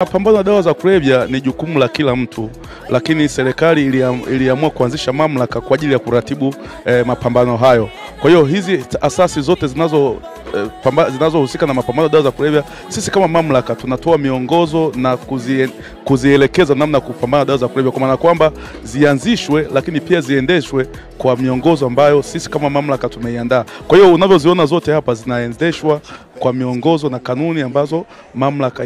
Mapambano na dawa za kulevya ni jukumu la kila mtu, lakini serikali iliamua kuanzisha mamlaka kwa ajili ya kuratibu mapambano hayo. Kwa hiyo hizi asasi zote zinazohusika na mapambano na dawa za kulevya, sisi kama mamlaka tunatoa miongozo na kuzielekeza namna kupambana na dawa za kulevya, kwa maana kwamba zianzishwe lakini pia ziendeshwe kwa miongozo ambayo sisi kama mamlaka tumeiandaa. Kwa hiyo unavyoziona zote hapa zinaendeshwa kwa miongozo na kanuni ambazo mamlaka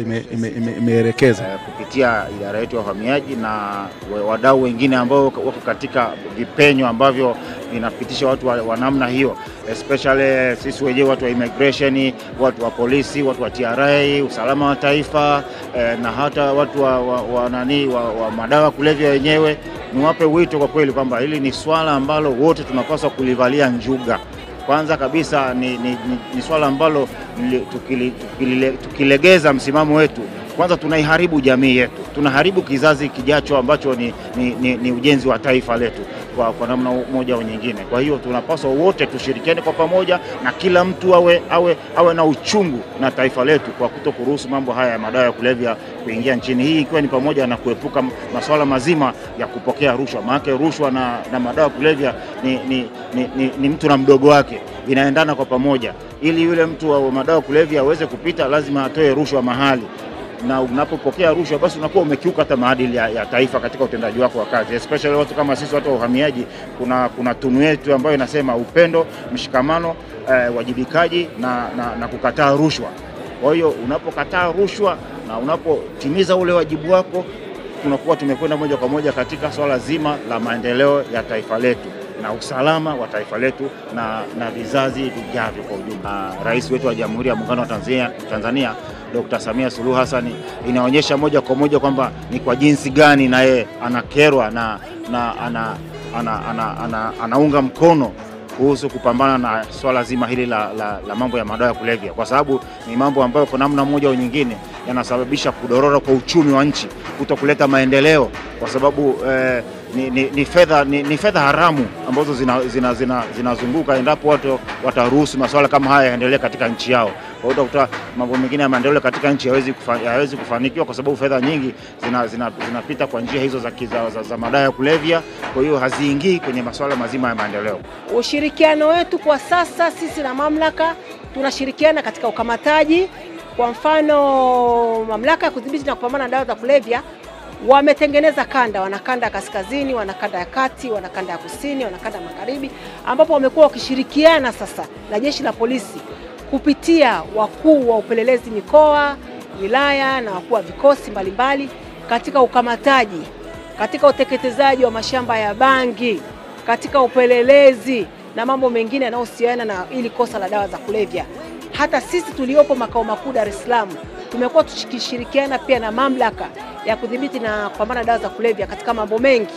imeelekeza kupitia idara yetu ya uhamiaji na wadau wengine ambao wako katika vipenyo ambavyo vinapitisha watu wa namna hiyo, especially sisi wenyewe watu wa immigration, watu wa polisi, watu wa TRA, usalama wa taifa, na hata watu wa madawa kulevya wenyewe. Niwape wito kwa kweli kwamba hili ni swala ambalo wote tunapaswa kulivalia njuga. Kwanza kabisa ni swala ambalo tukilegeza msimamo wetu, kwanza tunaiharibu jamii yetu, tunaharibu kizazi kijacho ambacho ni ujenzi wa taifa letu kwa namna moja au nyingine. Kwa hiyo tunapaswa wote tushirikiane kwa pamoja, na kila mtu awe na uchungu na taifa letu kwa kutokuruhusu mambo haya ya madawa ya kulevya kuingia nchini hii, ikiwa ni pamoja na kuepuka masuala mazima ya kupokea rushwa. Maana rushwa na madawa ya kulevya ni mtu na mdogo wake, vinaendana kwa pamoja. Ili yule mtu wa madawa ya kulevya aweze kupita, lazima atoe rushwa mahali, na unapopokea rushwa basi unakuwa umekiuka hata maadili ya taifa katika utendaji wako wa kazi. Especially watu kama sisi watu wa uhamiaji, kuna tunu yetu ambayo inasema upendo, mshikamano, wajibikaji na kukataa rushwa. Kwa hiyo unapokataa rushwa na unapotimiza ule wajibu wako, tunakuwa tumekwenda moja kwa moja katika swala zima la maendeleo ya taifa letu na usalama wa taifa letu na vizazi vijavyo kwa ujumla. Rais wetu wa Jamhuri ya Muungano wa Tanzania Dr. Samia Suluhu Hassan inaonyesha moja kwa moja kwamba ni kwa jinsi gani na yeye anakerwa na anaunga mkono kuhusu kupambana na swala zima hili la mambo ya madawa ya kulevya, kwa sababu ni mambo ambayo kwa namna moja au nyingine yanasababisha kudorora kwa uchumi wa nchi, kutokuleta maendeleo, kwa sababu ni fedha haramu ambazo zinazunguka endapo watu wataruhusu masuala kama haya yaendelee katika nchi yao. Kwa hiyo utakuta mambo mengine ya maendeleo katika nchi hayawezi kufanikiwa, kwa sababu fedha nyingi zinapita kwa njia hizo za madawa ya kulevya. Kwa hiyo haziingii kwenye masuala mazima ya maendeleo. Ushirikiano wetu kwa sasa, sisi na mamlaka tunashirikiana katika ukamataji. Kwa mfano, mamlaka ya kudhibiti na kupambana na dawa za kulevya wametengeneza kanda, wanakanda kaskazini, wanakanda ya kati, wanakanda ya kusini, wanakanda magharibi, ambapo wamekuwa wakishirikiana sasa na jeshi la polisi kupitia wakuu wa upelelezi mikoa, wilaya na wakuu wa vikosi mbalimbali katika ukamataji, katika uteketezaji wa mashamba ya bangi, katika upelelezi na mambo mengine yanayohusiana na ili kosa la dawa za kulevya. Hata sisi tuliopo makao makuu Dar es Salaam tumekuwa tukishirikiana pia na mamlaka ya kudhibiti na kupambana na dawa za kulevya katika mambo mengi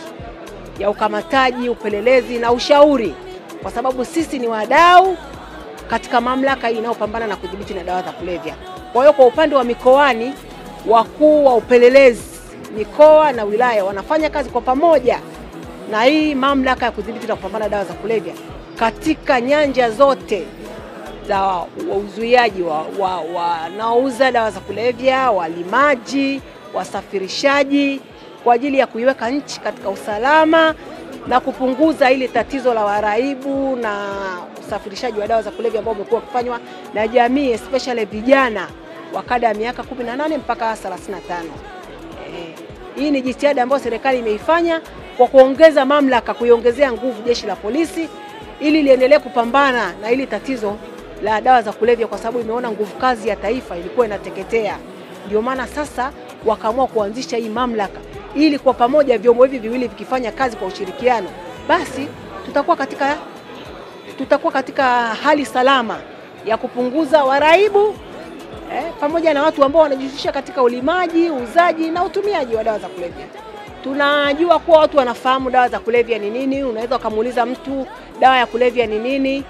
ya ukamataji, upelelezi na ushauri, kwa sababu sisi ni wadau katika mamlaka inayopambana na kudhibiti na dawa za kulevya. Kwa hiyo kwa upande wa mikoani, wakuu wa upelelezi mikoa na wilaya wanafanya kazi kwa pamoja na hii mamlaka ya kudhibiti na kupambana na dawa za kulevya katika nyanja zote za uzuiaji wanaouza dawa za kulevya, walimaji, wasafirishaji, kwa ajili ya kuiweka nchi katika usalama na kupunguza ile tatizo la waraibu na usafirishaji wa dawa za kulevya ambao umekuwa ukifanywa na jamii, especially vijana wa kada ya miaka 18 mpaka 35. Hii ni jitihada ambayo serikali imeifanya kwa kuongeza mamlaka, kuiongezea nguvu jeshi la polisi ili liendelee kupambana na hili tatizo la dawa za kulevya, kwa sababu imeona nguvu kazi ya taifa ilikuwa inateketea. Ndio maana sasa wakaamua kuanzisha hii mamlaka, ili kwa pamoja vyombo hivi viwili vikifanya kazi kwa ushirikiano, basi tutakuwa katika hali salama ya kupunguza waraibu pamoja na watu ambao wanajihusisha katika ulimaji, uzaji na utumiaji wa dawa za kulevya. Tunajua kuwa watu wanafahamu dawa za kulevya ni nini. Unaweza ukamuuliza mtu dawa ya kulevya ni nini,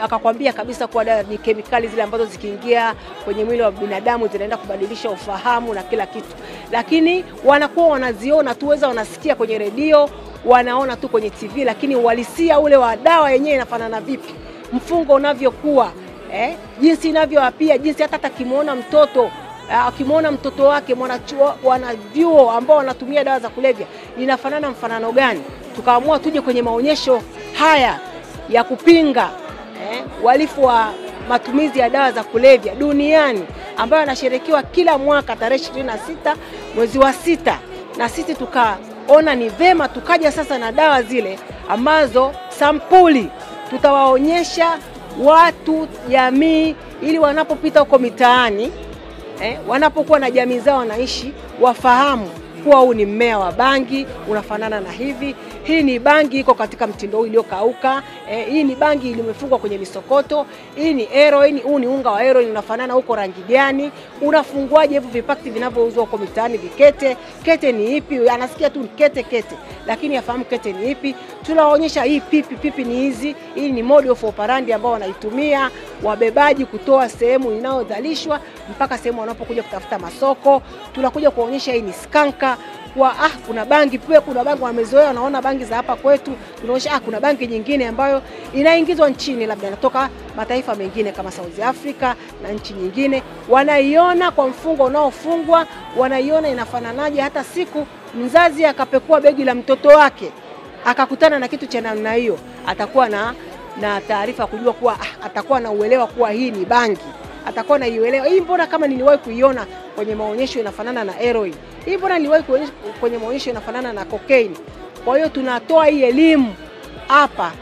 akakwambia kabisa kuwa dawa ni kemikali zile ambazo zikiingia kwenye mwili wa binadamu zinaenda kubadilisha ufahamu na kila kitu. Lakini wanakuwa wanaziona tu, wanasikia kwenye redio, wanaona tu kwenye TV, lakini uhalisia ule wa dawa yenyewe inafanana vipi, mfungo unavyokuwa, jinsi inavyoapia, jinsi hata kimuona mtoto akimwona mtoto wake wanavyuo ambao wanatumia dawa za kulevya inafanana mfanano gani, tukaamua tuje kwenye maonyesho haya ya kupinga uhalifu wa matumizi ya dawa za kulevya duniani ambayo yanasherekewa kila mwaka tarehe 26 mwezi wa 6, na sisi tukaona ni vema tukaja sasa na dawa zile ambazo sampuli tutawaonyesha watu jamii, ili wanapopita huko mitaani wanapokuwa na jamii zao wanaishi, wafahamu kuwa huu ni mmea wa bangi, unafanana na hivi. Hii ni bangi iko katika mtindo huu iliyokauka. Hii ni bangi ilimefungwa kwenye misokoto. Hii ni heroin, huu ni unga wa heroin, unafanana huko rangi gani? Unafunguaje hivyo vipakiti vinavyouzwa huko mitaani vikete? Kete ni ipi? Anasikia tu kete, lakini afahamu kete ni ipi. Tunaonyesha hii pipi ni hizi. Hii ni mode of operandi ambao wanaitumia wabebaji kutoa sehemu inayodhalishwa mpaka sehemu wanapokuja kutafuta masoko. Tunakuja kuonyesha hii ni skanka, kwa kuna bangi pia, kuna bangi wamezoea, wanaona bangi za hapa kwetu, tunaonyesha kuna bangi nyingine ambayo inaingizwa nchini, labda inatoka mataifa mengine kama South Africa na nchi nyingine, wanaiona kwa mfungo unaofungwa, wanaiona inafananaje. Hata siku mzazi akapekua begi la mtoto wake akakutana na kitu cha namna hiyo, atakuwa na taarifa kujua kuwa atakuwa na uelewa kuwa hii ni bangi, atakuwa na uelewa hii, mbona kama niliwahi kuiona kwenye maonyesho inafanana na heroin, hii mbona niliwahi kwenye maonyesho inafanana na cocaine. Kwa hiyo tunatoa hii elimu hapa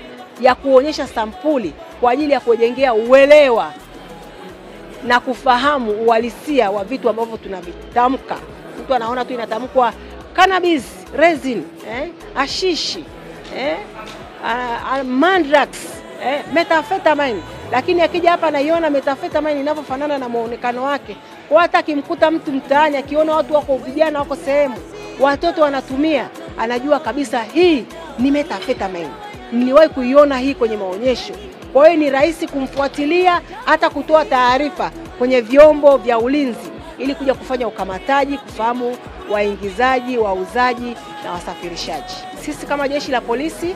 ya kuonyesha sampuli kwa ajili ya kujengea uelewa na kufahamu uhalisia wa vitu ambavyo tunavitamka. Mtu anaona tu inatamkwa cannabis, resin, ashishi, mandrax, methamphetamine, lakini akija hapa anaiona methamphetamine inavyofanana na muonekano wake. Kwa hata kimkuta mtu mtaani akiona watu wako vijana wako sehemu, watoto wanatumia, anajua kabisa hii ni methamphetamine. Niliwahi kuiona hii kwenye maonyesho. Kwa hiyo ni rahisi kumfuatilia, hata kutoa taarifa kwenye vyombo vya ulinzi ili kuja kufanya ukamataji, kufahamu waingizaji, wauzaji na wasafirishaji. Sisi kama jeshi la polisi,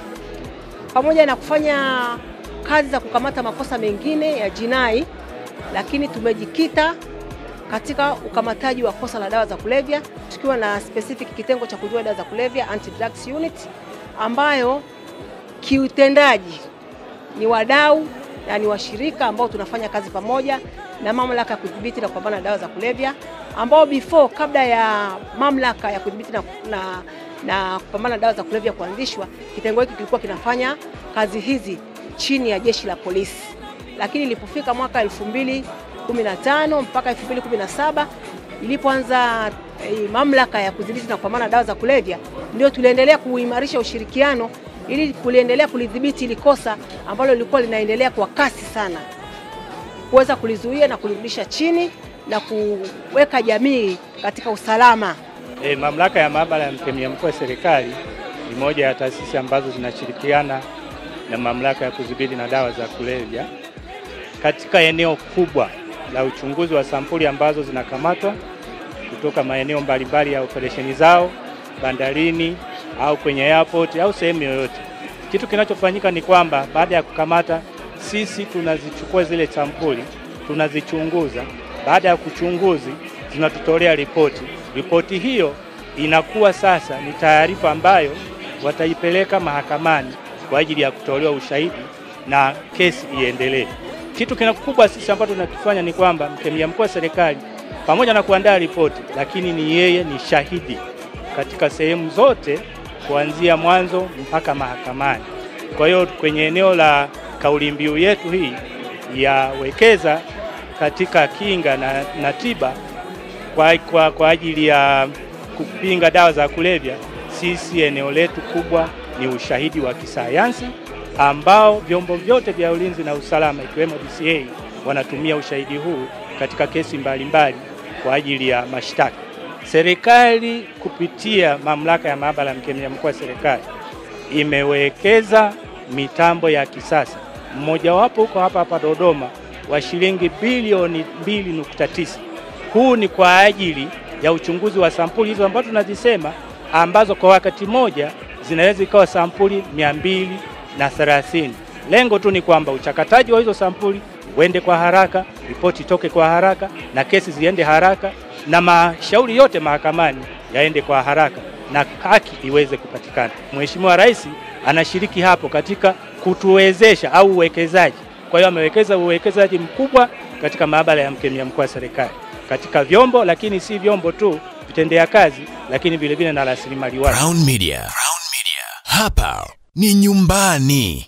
pamoja na kufanya kazi za kukamata makosa mengine ya jinai, lakini tumejikita katika ukamataji wa kosa la dawa za kulevya, tukiwa na specific kitengo cha kujua dawa za kulevya, anti-drugs unit, ambayo kiutendaji ni wadau na ni washirika ambao tunafanya kazi pamoja na mamlaka ya kudhibiti na kupambana na dawa za kulevya, ambao kabla ya mamlaka ya kudhibiti na kupambana na dawa za kulevya kuanzishwa, kitengo hiki kilikuwa kinafanya kazi hizi chini ya jeshi la polisi. Lakini ilipofika mwaka 2015 mpaka 2017 ilipoanza mamlaka ya kudhibiti na kupambana na dawa za kulevya, ndio tuliendelea kuimarisha ushirikiano ili kuliendelea kulidhibiti ili kosa ambalo lilikuwa linaendelea kwa kasi sana, kuweza kulizuia na kulirudisha chini na kuweka jamii katika usalama. Mamlaka ya maabara ya mkemia mkuu wa serikali ni moja ya taasisi ambazo zinashirikiana na mamlaka ya kudhibiti na dawa za kulevya katika eneo kubwa la uchunguzi wa sampuli ambazo zinakamatwa kutoka maeneo mbalimbali ya operesheni zao, bandarini au kwenye airport au sehemu yoyote. Kitu kinachofanyika ni kwamba baada ya kukamata, sisi tunazichukua zile sampuli, tunazichunguza. Baada ya kuchunguzi, zinatutolea ripoti. Ripoti hiyo inakuwa sasa ni taarifa ambayo wataipeleka mahakamani kwa ajili ya kutolewa ushahidi na kesi iendelee. Kitu kikubwa sisi ambacho tunakifanya ni kwamba mkemia mkuu wa serikali pamoja na kuandaa ripoti, lakini ni yeye ni shahidi katika sehemu zote kuanzia mwanzo mpaka mahakamani. Kwa hiyo kwenye eneo la kauli mbiu yetu hii ya wekeza katika kinga na tiba kwa ajili ya kupinga dawa za kulevya, sisi eneo letu kubwa ni ushahidi wa kisayansi ambao vyombo vyote vya ulinzi na usalama ikiwemo DCA wanatumia ushahidi huu katika kesi mbalimbali kwa ajili ya mashtaka. Serikali kupitia mamlaka ya maabara ya mkemia mkuu wa serikali imewekeza mitambo ya kisasa, mmoja wapo huko hapa Dodoma wa shilingi bilioni 2.9. Huu ni kwa ajili ya uchunguzi wa sampuli hizo ambazo tunazisema, ambazo kwa wakati moja zinaweza ikawa sampuli 230. Lengo tu ni kwamba uchakataji wa hizo sampuli uende kwa haraka ripoti itoke kwa haraka na kesi ziende haraka na mashauri yote mahakamani yaende kwa haraka na haki iweze kupatikana. Mheshimiwa Rais anashiriki hapo katika kutuwezesha au uwekezaji. Kwa hiyo amewekeza uwekezaji mkubwa katika maabara ya mkemia mkuu wa serikali, katika vyombo, lakini si vyombo tu, vitendea kazi, lakini vile vile na rasilimali watu. Crown Media. Hapa ni nyumbani.